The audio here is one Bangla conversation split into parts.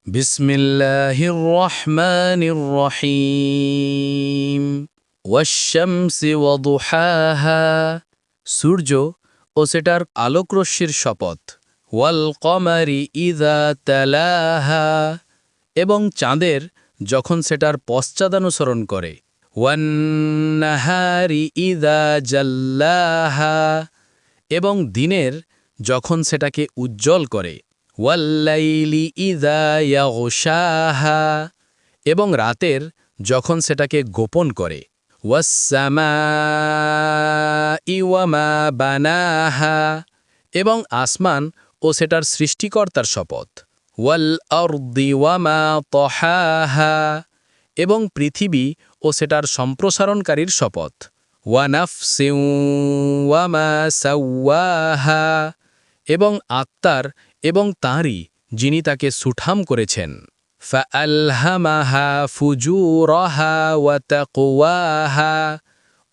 বিসমিল্লাহির রহমানির রহিম ওয়াশ-শামসি ওয়া দুহাহা, সূর্য ও সেটার আলোকরশ্মির শপথ। ওয়াল কমারি ইযা তালাহা, এবং চাঁদের যখন সেটার পশ্চাদানুসরণ করে। ওয়ান নাহারি ইযা জাল্লাহা, এবং দিনের যখন সেটাকে উজ্জ্বল করে। ওয়াল্লাইলি ইযা ইয়াগশাহা, এবং রাতের যখন সেটাকে গোপন করে। ওয়াস-সামাই ওয়া মা বানাহা, এবং আসমান ও সেটার সৃষ্টিকর্তার শপথ। ওয়াল আরদি ওয়া মা তাহাহা, এবং পৃথিবী ও সেটার সম্প্রসারণকারীর শপথ। ওয়া নাফসিন ওয়া মা সাওয়াহা, এবং আত্মার এবং তাঁরই যিনি তাকে সুঠাম করেছেন। ফাআলহামাহা ফুজুরাহা ওয়া তাকওয়াহা,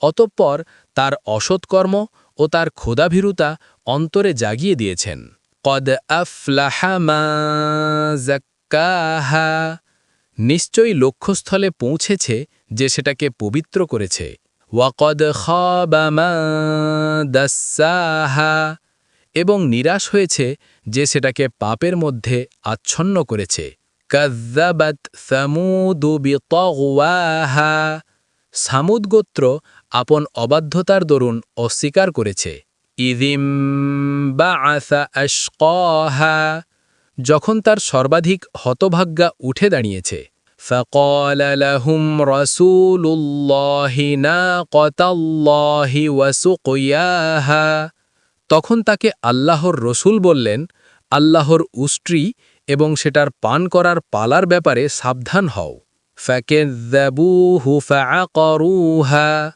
অতঃপর তার অসৎকর্ম ও তার ক্ষুধাভীরুতা অন্তরে জাগিয়ে দিয়েছেন। কদ আফলাহা মান যাক্কাহা, নিশ্চয়ই লক্ষ্যস্থলে পৌঁছেছে যে সেটাকে পবিত্র করেছে। ওয়াকদ খাবা মান দাস্সাহা, এবং নিরাশ হয়েছে যে সেটাকে পাপের মধ্যে আচ্ছন্ন করেছে। কাযযাবাত সামূদু বিতাগওয়াহা, সামুদ গোত্র আপন অবাধ্যতার দরুন অস্বীকার করেছে। ইযিম বাআসা আশকাহা, যখন তার সর্বাধিক হতভাগ্যা উঠে দাঁড়িয়েছে। فقال لهم رسول الله ناقة الله وسقياها, তখন তাকে আল্লাহর রসুল বললেন, আল্লাহর উষ্ট্রি এবং সেটার পান করার পালার ব্যাপারে সাবধান হও। ফাকাযযাবুহু ফাআকারুহা,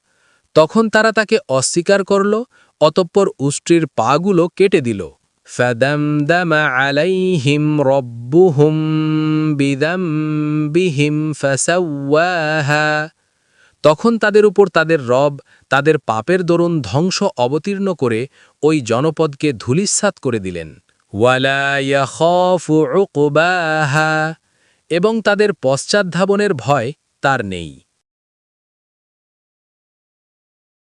তখন তারা তাকে অস্বীকার করল, অতঃপর উষ্ট্রির পাগুলো কেটে দিল। ফাদামদামা আলাইহিম রব্বুহুম বিযামবিহিম ফাসাওয়াহা, তখন তাদের উপর তাদের রব তাদের পাপের দরুন ধ্বংস অবতীর্ণ করে ওই জনপদকে ধূলিসাৎ করে দিলেন। ওয়ালা ইয়াখাফু উকবাহা, এবং তাদের পশ্চাদ্ধাবনের ভয় তার নেই।